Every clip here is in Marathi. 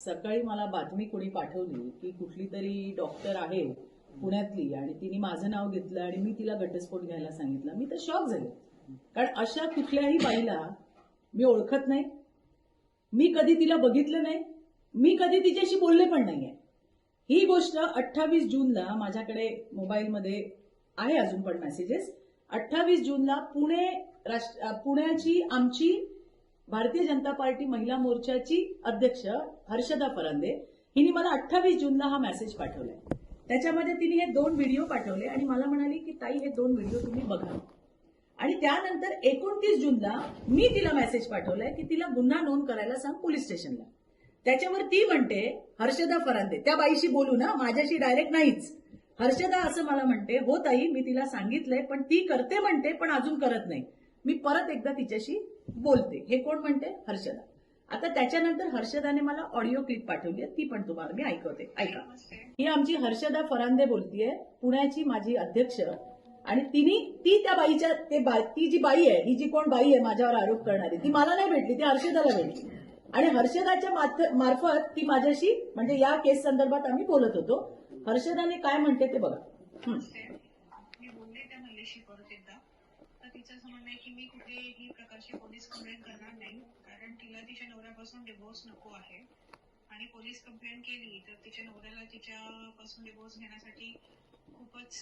सकाळी मला बातमी कोणी पाठवली की कुठली तरी डॉक्टर आहे पुण्यातली आणि तिने माझं नाव घेतलं आणि मी तिला घटस्फोट घ्यायला सांगितलं. मी तर शॉक झाले, कारण अशा कुठल्याही बाईला मी ओळखत नाही, मी कधी तिला बघितलं नाही, मी कधी तिच्याशी बोलले पण नाहीये. ही गोष्ट 28 जूनला माझ्याकडे मोबाईलमध्ये आहे अजून पण मेसेजेस. 28 जूनला पुण्याची आमची भारतीय जनता पार्टी महिला मोर्चाची अध्यक्ष हर्षदा फरांदे हिने मला 28 जूनला हा मेसेज पाठवलाय. त्याच्यामध्ये तिने हे 2 व्हिडिओ पाठवले आणि मला म्हणाली की ताई हे 2 व्हिडिओ तुम्ही बघा. आणि त्यानंतर 29 जूनला मी तिला मेसेज पाठवलाय की तिला गुन्हा नोंद करायला सांग पोलीस स्टेशनला. त्याच्यावर ती म्हणते हर्षदा फरांदे, त्या बाईशी बोलू ना, माझ्याशी डायरेक्ट नाहीच. हर्षदा असं मला म्हणते, हो ताई मी तिला सांगितलंय पण ती करते म्हणते पण अजून करत नाही, मी परत एकदा तिच्याशी बोलते. हे कोण म्हणते? हर्षदा. आता त्याच्यानंतर हर्षदाने मला ऑडिओ क्लिप पाठवली आहे, ती पण तुम्हाला मी ऐकवते, ऐका. ही आमची हर्षदा फरांदे बोलतीये, पुण्याची माझी अध्यक्ष. आणि ती त्या बाईच्या ती जी बाई आहे, ही जी कोण बाई आहे माझ्यावर आरोप करणारी, ती मला नाही भेटली, ती हर्षदाला भेटली. आणि हर्षदाच्या मार्फत ती माझ्याशी, म्हणजे या केस संदर्भात आम्ही बोलत होतो. हर्षदाने काय म्हणते ते बघा. मी बोलले त्या महिलेशी परत एकदा, तर तिचं असं म्हणणं आहे की मी कुठेही प्रकारची पोलीस कंप्लेंट करणार नाही, कारण तिला तिच्या नवऱ्यापासून डिवोर्स नको आहे. आणि पोलीस कंप्लेंट केली तर तिच्या नवऱ्याला तिच्यापासून डिवोर्स घेण्यासाठी खूपच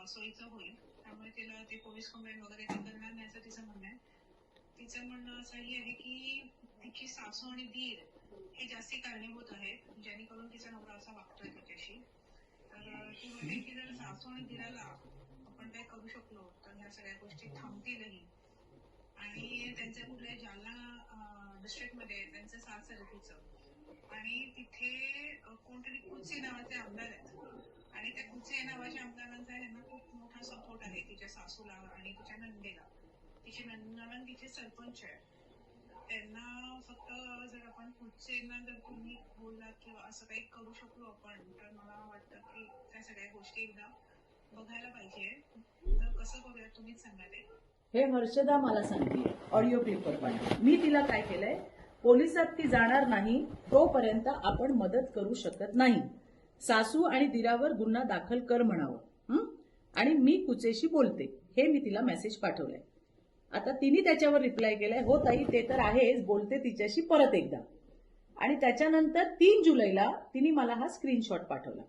सोयीचं होईल. त्यामुळे तिला ते पोलीस कंप्लेंट वगैरे ते करणार नाही असं तिचं म्हणणं आहे. तिचं म्हणणं असंही आहे की तिची सासू आणि दीर हे जास्ती कारणीभूत आहेत जेणेकरून तिचा नवरा असा वागतोय तिच्याशी. तर ती म्हणते की जर सासू आणि दीराला आपण काय करू शकलो तर ह्या सगळ्या गोष्टी थांबतीलही. आणि त्यांच्या कुठल्या जालना डिस्ट्रिक्टमध्ये त्यांचं सासर आहे तिचं, आणि तिथे कोणतरी कुचे नावाचे आमदार आहेत आणि त्या कुचे नावाच्या आमदारांचा ह्यांना खूप मोठा सपोर्ट आहे तिच्या सासूला आणि तिच्या नंदेला. तिची नणंद तिचे सरपंच आहे. त्यांना फक्त जर आपण कुचेंना जर तुम्ही बोललात किंवा असं काही करू शकलो आपण, तर मला वाटतं की त्या सगळ्या गोष्टी एकदा बघायला पाहिजे. तर कसं करूया तुम्हीच सांगा ते. हे हर्षदा मला सांगते ऑडिओ क्लिपवर पाहिजे. मी तिला काय केलंय, पोलिसात ती जाणार नाही तोपर्यंत आपण मदत करू शकत नाही. सासू आणि दिरावर गुन्हा दाखल कर म्हणावं, आणि मी कुचेशी बोलते, हे मी तिला मेसेज पाठवलाय. आता तिने त्याच्यावर रिप्लाय केलाय, हो ताई ते तर आहेच, बोलते तिच्याशी परत एकदा. आणि त्याच्यानंतर 3 जुलैला तिने मला हा स्क्रीनशॉट पाठवला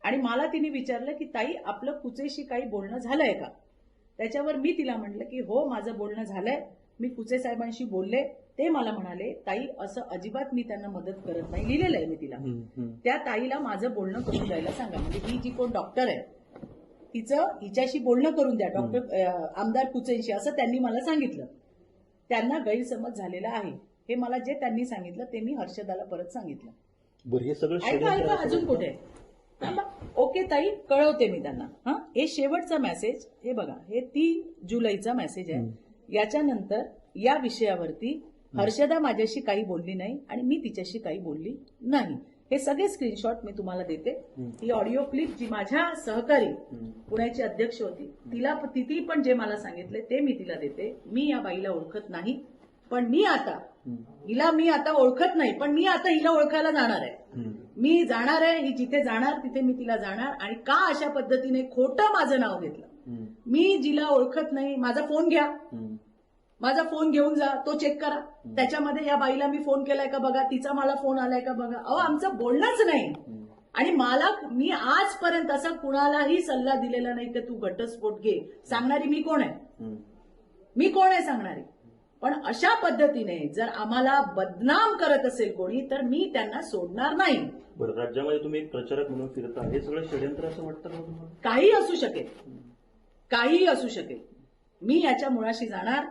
आणि मला तिने विचारलं की ताई आपलं कुचेशी काही बोलणं झालंय का. त्याच्यावर मी तिला म्हटलं की हो माझं बोलणं झालंय, मी कुचे साहेबांशी बोलले. ते मला म्हणाले ताई असं अजिबात मी त्यांना मदत करत नाही, लिहिलेलं आहे मी तिला. त्या ताईला माझं बोलणं करून द्यायला सांगा, म्हणजे ही जी कोण डॉक्टर आहे हिच्याशी बोलणं करून द्या, डॉक्टर आमदार कुचेंशी, असं त्यांनी मला सांगितलं. त्यांना गैरसमज झालेला आहे, हे मला जे त्यांनी सांगितलं ते मी हर्षदाला परत सांगितलं. बरं, हे सगळं ऐका अजून कुठे. ओके ताई, कळवते मी त्यांना. हे शेवटचा मेसेज, हे बघा, हे 3 जुलैचा मेसेज आहे. याच्यानंतर या विषयावरती हर्षदा माझ्याशी काही बोलली नाही आणि मी तिच्याशी काही बोलली नाही. हे सगळे स्क्रीनशॉट मी तुम्हाला देते. ही ऑडिओ क्लिप जी माझ्या सहकारी पुण्याची अध्यक्ष होती तिने पण जे मला सांगितले ते मी तिला देते. मी या बाईला ओळखत नाही, पण मी आता ओळखत नाही, पण मी आता हिला ओळखायला जाणार आहे. मी जाणार आहे, ही जिथे जाणार तिथे मी तिला जाणार. आणि का अशा पद्धतीने खोटं माझं नाव घेतलं, मी जिला ओळखत नाही, माझा फोन घ्या, माझा फोन घेऊन जा, तो चेक करा, त्याच्यामध्ये या बाईला मी फोन केलाय का बघा, तिचा मला फोन आलाय का बघा. अहो आमचं बोलणंच नाही. आणि मी आजपर्यंत असा कुणालाही सल्ला दिलेला नाही की तू घटस्फोट घे. सांगणारी मी कोण आहे? मी कोण आहे सांगणारी? पण अशा पद्धतीने जर आम्हाला बदनाम करत असेल कोणी तर मी त्यांना सोडणार नाही. बरं, राज्यामध्ये तुम्ही एक प्रचारक म्हणून फिरता, हे सगळं षडयंत्र असं वाटतं का तुम्हाला? काही असू शकेल, काहीही असू शकेल. मी याच्या मुळाशी जाणार.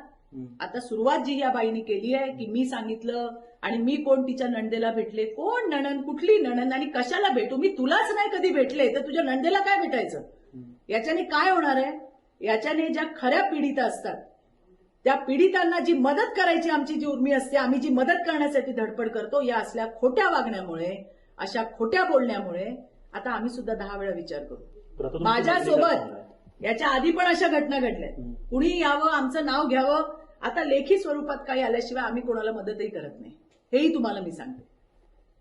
आता सुरुवात जी या बाईने केली आहे की मी सांगितलं आणि मी कोण तिच्या नणदेला भेटले, कोण नणंद, कुठली नणंद आणि कशाला भेटू, मी तुलाच नाही कधी भेटले तर तुझ्या नणदेला काय भेटायचं. याच्याने काय होणार आहे, याच्याने ज्या खऱ्या पीडिता असतात त्या पीडितांना जी मदत करायची आमची जी उर्मी असते, आम्ही जी मदत करण्यासाठी धडपड करतो, या असल्या खोट्या वागण्यामुळे, अशा खोट्या बोलण्यामुळे आता आम्ही सुद्धा 10 वेळा विचार करू. माझ्यासोबत याच्या आधी पण अशा घटना घडल्या. कुणी यावं, आमचं नाव घ्यावं, आता लेखी स्वरूपात काही आल्याशिवाय आम्ही कोणाला मदतही करत नाही, हेही तुम्हाला मी सांगते.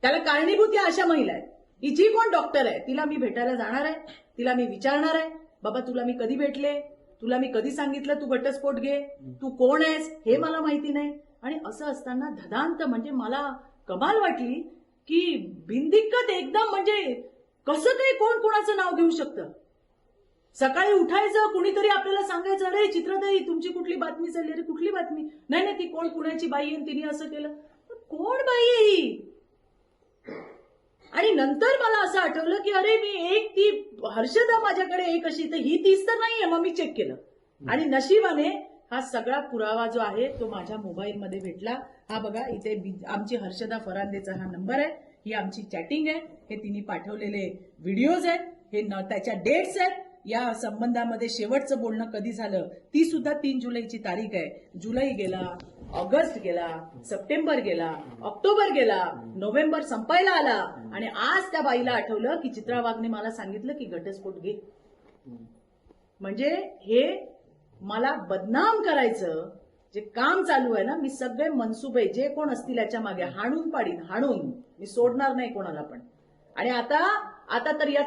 त्याला कारणीभूत या अशा महिला आहेत. ही जी कोण डॉक्टर आहे तिला मी भेटायला जाणार आहे, तिला मी विचारणार आहे, बाबा तुला मी कधी भेटले, तुला मी कधी सांगितलं तू घटस्फोट घे, तू कोण आहेस हे मला माहिती नाही. आणि असं असताना धदांत म्हणजे मला कमाल वाटली की बिनदिक्कत एकदम म्हणजे कसं काही कोण कोणाचं नाव घेऊ शकतं. सकाळी उठायचं कुणीतरी आपल्याला सांगायचं अरे चित्रताई तुमची कुठली बातमी चालली, अरे कुठली बातमी, नाही नाही ती कोण पुण्याची बाई आहे तिने असं केलं. कोण बाई आहे ही. आणि नंतर मला असं आठवलं की अरे मी एक ती हर्षदा माझ्याकडे एक अशी, तर ही तीच तर नाहीये. मग मी चेक केलं आणि नशिबाने हा सगळा पुरावा जो आहे तो माझ्या मोबाईलमध्ये भेटला. हा बघा इथे आमची हर्षदा फरांदेचा हा नंबर आहे, ही आमची चॅटिंग आहे, हे तिने पाठवलेले व्हिडिओज आहेत, हे त्याच्या डेट्स आहेत, या संबंधामध्ये शेवटचं बोलणं कधी झालं ती सुद्धा 3 जुलैची तारीख आहे. जुलै गेला, ऑगस्ट गेला, सप्टेंबर गेला, ऑक्टोबर गेला, नोव्हेंबर संपायला आला आणि आज त्या बाईला आठवलं की चित्रा वाघने मला सांगितलं की घटस्फोट घे. म्हणजे हे मला बदनाम करायचं जे काम चालू आहे ना, मी सगळे मनसुबे जे कोण असतील याच्या मागे हाणून पाडीन, हाणून मी सोडणार नाही कोणाला पण. आणि आता तर या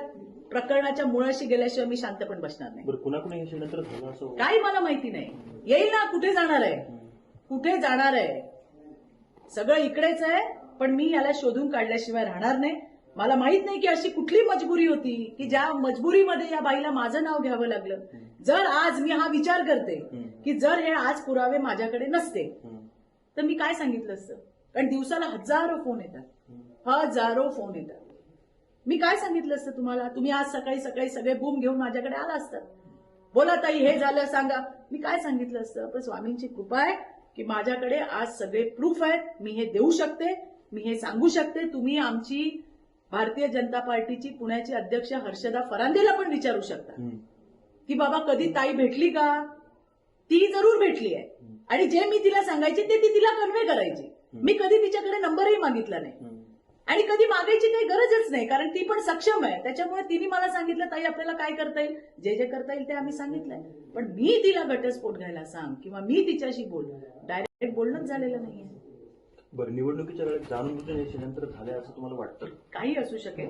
प्रकरणाच्या मुळाशी गेल्याशिवाय मी शांत पण बसणार नाही. बरं कुणाकुणी हे षडयंत्र झालं असं काही मला माहिती नाही. येईल ना, कुठे जाणार आहे, कुठे जाणार आहे, सगळं इकडेच आहे. पण मी याला शोधून काढल्याशिवाय राहणार नाही. मला माहित नाही की अशी कुठली मजबुरी होती की ज्या मजबुरीमध्ये या बाईला माझं नाव घ्यावं लागलं. जर आज मी हा विचार करते की जर हे आज पुरावे माझ्याकडे नसते तर मी काय सांगितलं असतं. कारण दिवसाला हजारो फोन येतात. मी काय सांगितलं असतं तुम्हाला. तुम्ही आज सकाळी सगळे बूम घेऊन माझ्याकडे आला असतात, बोला ताई हे झालं सांगा, मी काय सांगितलं असतं. पण स्वामींची कृपा आहे की माझ्याकडे आज सगळे प्रूफ आहेत, मी हे देऊ शकते, मी हे सांगू शकते. तुम्ही आमची भारतीय जनता पार्टीची पुण्याची अध्यक्ष हर्षदा फरांदेला पण विचारू शकता की बाबा कधी ताई भेटली का. ती जरूर भेटली आहे आणि जे मी तिला सांगायचे ते ती तिला कन्वे करायची. मी कधी तिच्याकडे नंबरही मागितला नाही आणि कधी मागायची काही गरजच नाही, कारण ती पण सक्षम आहे. त्याच्यामुळे तिने मला सांगितलं ताई आपल्याला काय करता येईल, जे करता येईल ते आम्ही सांगितलंय. पण मी तिला घटस्फोट घ्यायला सांग किंवा मी तिच्याशी बोल, डायरेक्ट बोलणंच झालेलं नाहीये. बरं निवडणुकीच्या वेळेस जाणून बुजून हे षडयंत्र झालंय असं तुम्हाला वाटतं. काही असू शकेल.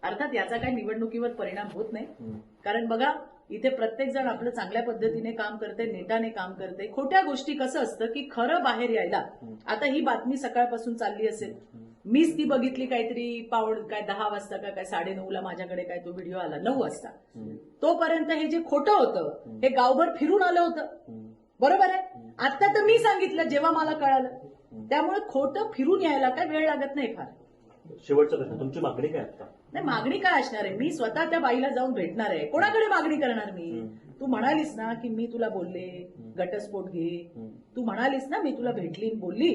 अर्थात याचा काही निवडणुकीवर परिणाम होत नाही. कारण बघा इथे प्रत्येक जण आपलं चांगल्या पद्धतीने काम करते, नेटाने काम करते. खोट्या गोष्टी कसं असतं की खरं बाहेर यायला, आता ही बातमी सकाळपासून चालली असेल, मीच ती बघितली काहीतरी 10 वाजता काय 9:30ला माझ्याकडे काय तो व्हिडिओ आला 9 वाजता. तोपर्यंत हे जे खोटं होतं हे गावभर फिरून आलं होतं. बरोबर आहे. आता तर मी सांगितलं जेव्हा मला कळालं. त्यामुळे खोटं फिरून यायला काय वेळ लागत नाही फार. शेवटचा प्रश्न, तुमची मागणी काय आता. नाही मागणी काय असणार आहे, मी स्वतः त्या बाईला जाऊन भेटणार आहे. कोणाकडे मागणी करणार मी. तू म्हणालीस ना की मी तुला बोलले घटस्फोट घे, तू म्हणालीस ना मी तुला भेटली बोलली,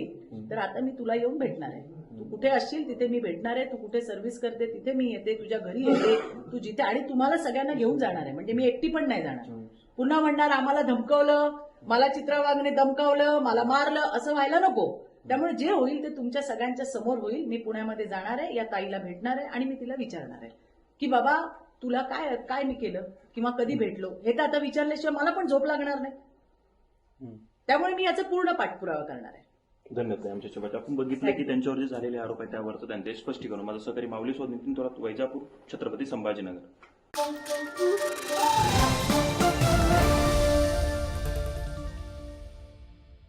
तर आता मी तुला येऊन भेटणार आहे. तू कुठे असशील तिथे मी भेटणार आहे. तू कुठे सर्व्हिस करते तिथे मी येते, तुझ्या घरी येते, तू जिथे, आणि तुम्हाला सगळ्यांना घेऊन जाणार आहे. म्हणजे मी एकटी पण नाही जाणार. पुन्हा म्हणणार आम्हाला धमकवलं, मला चित्रा वाघने धमकावलं, मला मारलं, असं व्हायला नको. त्यामुळे जे होईल ते तुमच्या सगळ्यांच्या समोर होईल. मी पुण्यामध्ये जाणार आहे, या ताईला भेटणार आहे आणि मी तिला विचारणार आहे की बाबा तुला काय मी केलं किंवा कधी भेटलो, हे तर आता विचारल्याशिवाय मला पण झोप लागणार नाही. त्यामुळे मी याचा पूर्ण पाठपुरावा करणार आहे. धन्यवाद. आमच्या सोबत आपण बघितलं की त्यांच्यावर जे झालेले आरोप आहेत त्यावरचं त्यांचे स्पष्टीकरण. माझं सहकारी माऊली नितीन थोरात, वैजापूर, छत्रपती संभाजीनगर.